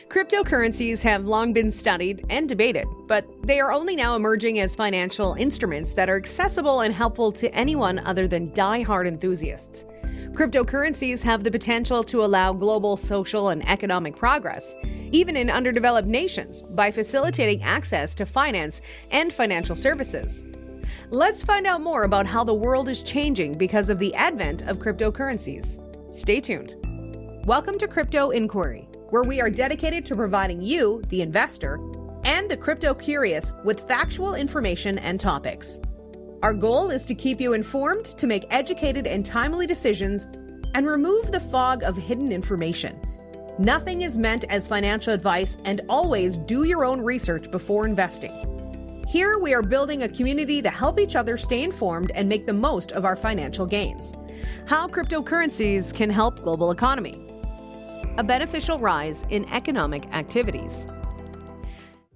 Cryptocurrencies have long been studied and debated, but they are only now emerging as financial instruments that are accessible and helpful to anyone other than die-hard enthusiasts. Cryptocurrencies have the potential to allow global social and economic progress, even in underdeveloped nations, by facilitating access to finance and financial services. Let's find out more about how the world is changing because of the advent of cryptocurrencies. Stay tuned. Welcome to Crypto Inquiry, where we are dedicated to providing you, the investor, and the crypto curious with factual information and topics. Our goal is to keep you informed, to make educated and timely decisions, and remove the fog of hidden information. Nothing is meant as financial advice, and always do your own research before investing. Here we are building a community to help each other stay informed and make the most of our financial gains. How cryptocurrencies can help global economy. A beneficial rise in economic activities.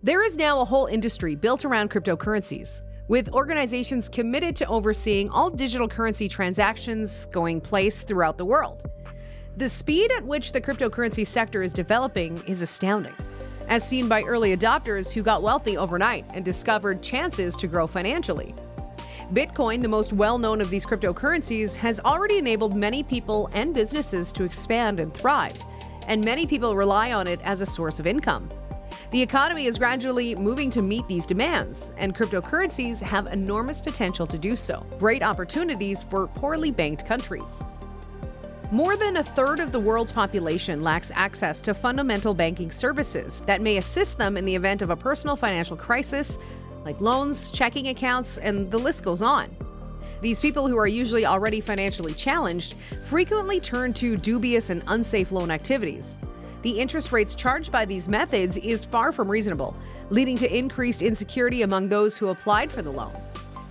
There is now a whole industry built around cryptocurrencies, with organizations committed to overseeing all digital currency transactions going place throughout the world. The speed at which the cryptocurrency sector is developing is astounding, as seen by early adopters who got wealthy overnight and discovered chances to grow financially. Bitcoin, the most well-known of these cryptocurrencies, has already enabled many people and businesses to expand and thrive, and many people rely on it as a source of income. The economy is gradually moving to meet these demands, and cryptocurrencies have enormous potential to do so. Great opportunities for poorly banked countries. More than a third of the world's population lacks access to fundamental banking services that may assist them in the event of a personal financial crisis, like loans, checking accounts, and the list goes on. These people, who are usually already financially challenged, frequently turn to dubious and unsafe loan activities. The interest rates charged by these methods is far from reasonable, leading to increased insecurity among those who applied for the loan.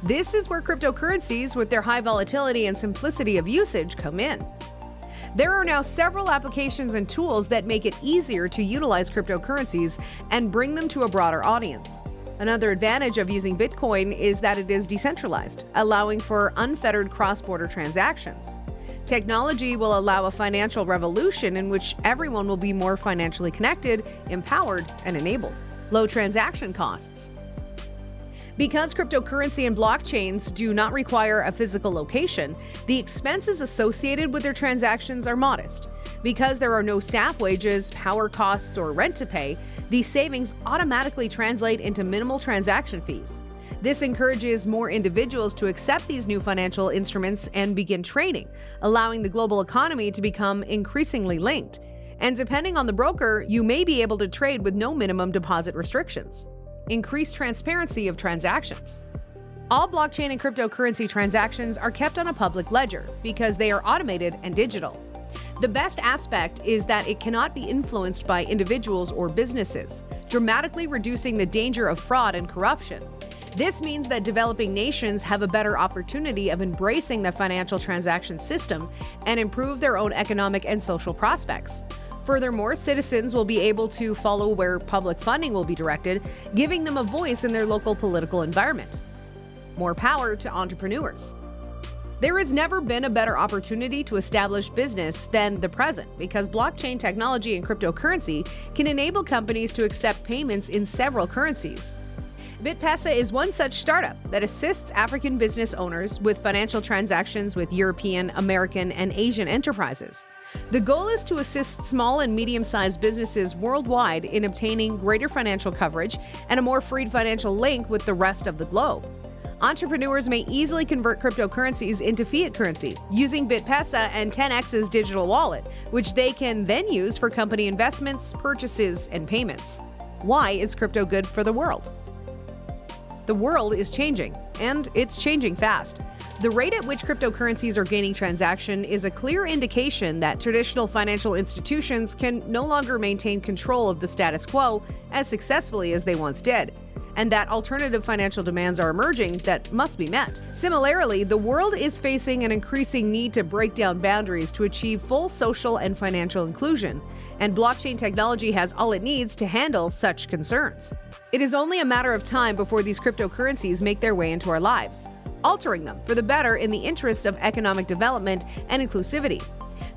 This is where cryptocurrencies, with their high volatility and simplicity of usage, come in. There are now several applications and tools that make it easier to utilize cryptocurrencies and bring them to a broader audience. Another advantage of using Bitcoin is that it is decentralized, allowing for unfettered cross-border transactions. Technology will allow a financial revolution in which everyone will be more financially connected, empowered, and enabled. Low transaction costs. Because cryptocurrency and blockchains do not require a physical location, the expenses associated with their transactions are modest. Because there are no staff wages, power costs, or rent to pay, these savings automatically translate into minimal transaction fees. This encourages more individuals to accept these new financial instruments and begin trading, allowing the global economy to become increasingly linked. And depending on the broker, you may be able to trade with no minimum deposit restrictions. Increased transparency of transactions. All blockchain and cryptocurrency transactions are kept on a public ledger because they are automated and digital. The best aspect is that it cannot be influenced by individuals or businesses, dramatically reducing the danger of fraud and corruption. This means that developing nations have a better opportunity of embracing the financial transaction system and improve their own economic and social prospects. Furthermore, citizens will be able to follow where public funding will be directed, giving them a voice in their local political environment. More power to entrepreneurs. There has never been a better opportunity to establish business than the present, because blockchain technology and cryptocurrency can enable companies to accept payments in several currencies. BitPesa is one such startup that assists African business owners with financial transactions with European, American, and Asian enterprises. The goal is to assist small and medium-sized businesses worldwide in obtaining greater financial coverage and a more freed financial link with the rest of the globe. Entrepreneurs may easily convert cryptocurrencies into fiat currency using BitPesa and 10x's digital wallet, which they can then use for company investments, purchases, and payments. Why is crypto good for the world? The world is changing, and it's changing fast. The rate at which cryptocurrencies are gaining traction is a clear indication that traditional financial institutions can no longer maintain control of the status quo as successfully as they once did, and that alternative financial demands are emerging that must be met. Similarly, the world is facing an increasing need to break down boundaries to achieve full social and financial inclusion, and blockchain technology has all it needs to handle such concerns. It is only a matter of time before these cryptocurrencies make their way into our lives, altering them for the better in the interest of economic development and inclusivity.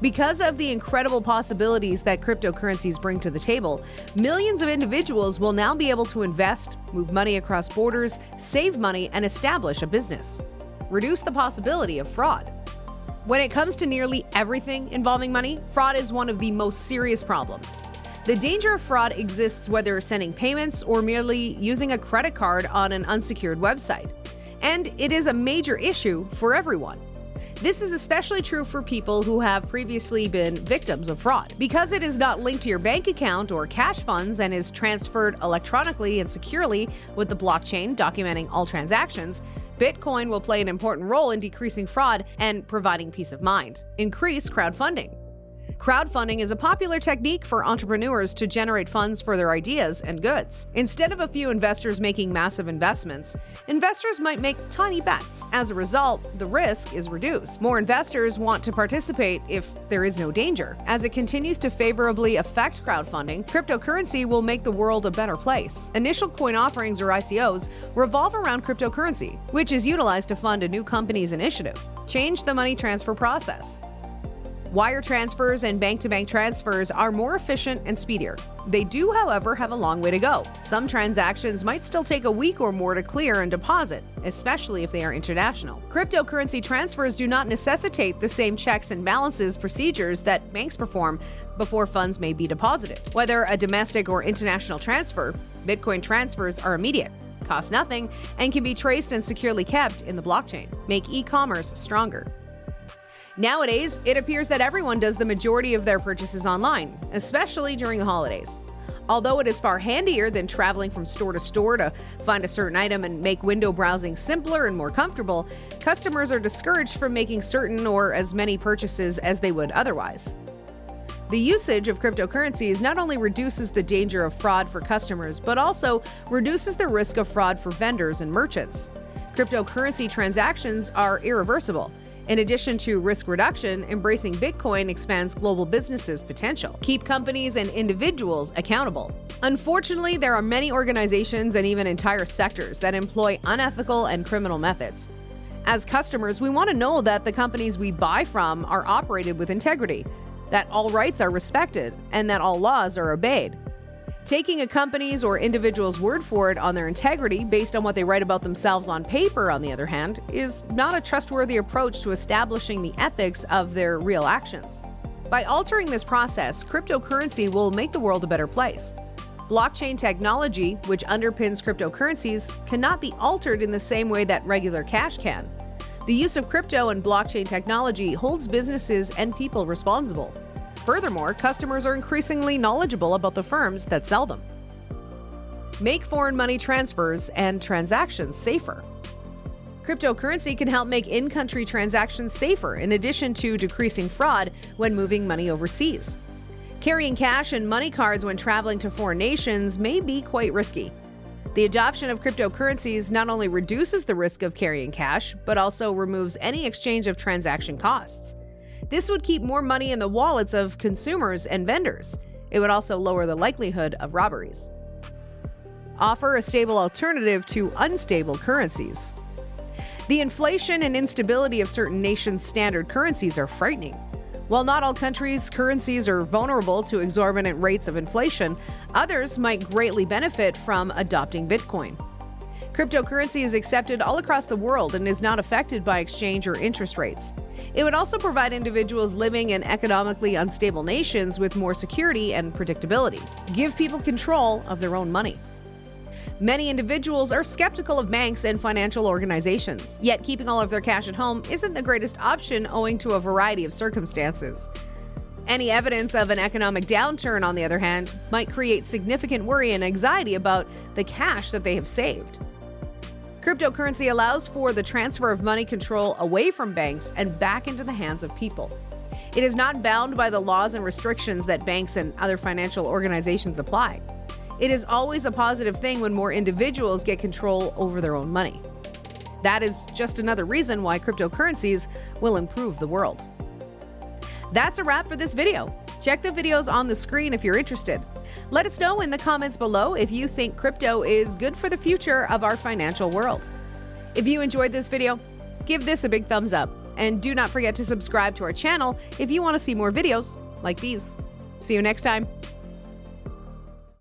Because of the incredible possibilities that cryptocurrencies bring to the table, millions of individuals will now be able to invest, move money across borders, save money, and establish a business. Reduce the possibility of fraud. When it comes to nearly everything involving money, fraud is one of the most serious problems. The danger of fraud exists whether sending payments or merely using a credit card on an unsecured website. And it is a major issue for everyone. This is especially true for people who have previously been victims of fraud. Because it is not linked to your bank account or cash funds and is transferred electronically and securely with the blockchain documenting all transactions, Bitcoin will play an important role in decreasing fraud and providing peace of mind. Increase crowdfunding. Crowdfunding is a popular technique for entrepreneurs to generate funds for their ideas and goods. Instead of a few investors making massive investments, investors might make tiny bets. As a result, the risk is reduced. More investors want to participate if there is no danger. As it continues to favorably affect crowdfunding, cryptocurrency will make the world a better place. Initial coin offerings or ICOs revolve around cryptocurrency, which is utilized to fund a new company's initiative. Change the money transfer process. Wire transfers and bank-to-bank transfers are more efficient and speedier. They do, however, have a long way to go. Some transactions might still take a week or more to clear and deposit, especially if they are international. Cryptocurrency transfers do not necessitate the same checks and balances procedures that banks perform before funds may be deposited. Whether a domestic or international transfer, Bitcoin transfers are immediate, cost nothing, and can be traced and securely kept in the blockchain. Make e-commerce stronger. Nowadays, it appears that everyone does the majority of their purchases online, especially during the holidays. Although it is far handier than traveling from store to store to find a certain item and make window browsing simpler and more comfortable, customers are discouraged from making certain or as many purchases as they would otherwise. The usage of cryptocurrencies not only reduces the danger of fraud for customers, but also reduces the risk of fraud for vendors and merchants. Cryptocurrency transactions are irreversible. In addition to risk reduction, embracing Bitcoin expands global businesses' potential. Keep companies and individuals accountable. Unfortunately, there are many organizations and even entire sectors that employ unethical and criminal methods. As customers, we want to know that the companies we buy from are operated with integrity, that all rights are respected, and that all laws are obeyed. Taking a company's or individual's word for it on their integrity based on what they write about themselves on paper, on the other hand, is not a trustworthy approach to establishing the ethics of their real actions. By altering this process, cryptocurrency will make the world a better place. Blockchain technology, which underpins cryptocurrencies, cannot be altered in the same way that regular cash can. The use of crypto and blockchain technology holds businesses and people responsible. Furthermore, customers are increasingly knowledgeable about the firms that sell them. Make foreign money transfers and transactions safer. Cryptocurrency can help make in-country transactions safer in addition to decreasing fraud when moving money overseas. Carrying cash and money cards when traveling to foreign nations may be quite risky. The adoption of cryptocurrencies not only reduces the risk of carrying cash, but also removes any exchange of transaction costs. This would keep more money in the wallets of consumers and vendors. It would also lower the likelihood of robberies. Offer a stable alternative to unstable currencies. The inflation and instability of certain nations' standard currencies are frightening. While not all countries' currencies are vulnerable to exorbitant rates of inflation, others might greatly benefit from adopting Bitcoin. Cryptocurrency is accepted all across the world and is not affected by exchange or interest rates. It would also provide individuals living in economically unstable nations with more security and predictability. Give people control of their own money. Many individuals are skeptical of banks and financial organizations, yet keeping all of their cash at home isn't the greatest option owing to a variety of circumstances. Any evidence of an economic downturn, on the other hand, might create significant worry and anxiety about the cash that they have saved. Cryptocurrency allows for the transfer of money control away from banks and back into the hands of people. It is not bound by the laws and restrictions that banks and other financial organizations apply. It is always a positive thing when more individuals get control over their own money. That is just another reason why cryptocurrencies will improve the world. That's a wrap for this video. Check the videos on the screen if you're interested. Let us know in the comments below if you think crypto is good for the future of our financial world. If you enjoyed this video, give this a big thumbs up. And do not forget to subscribe to our channel if you want to see more videos like these. See you next time.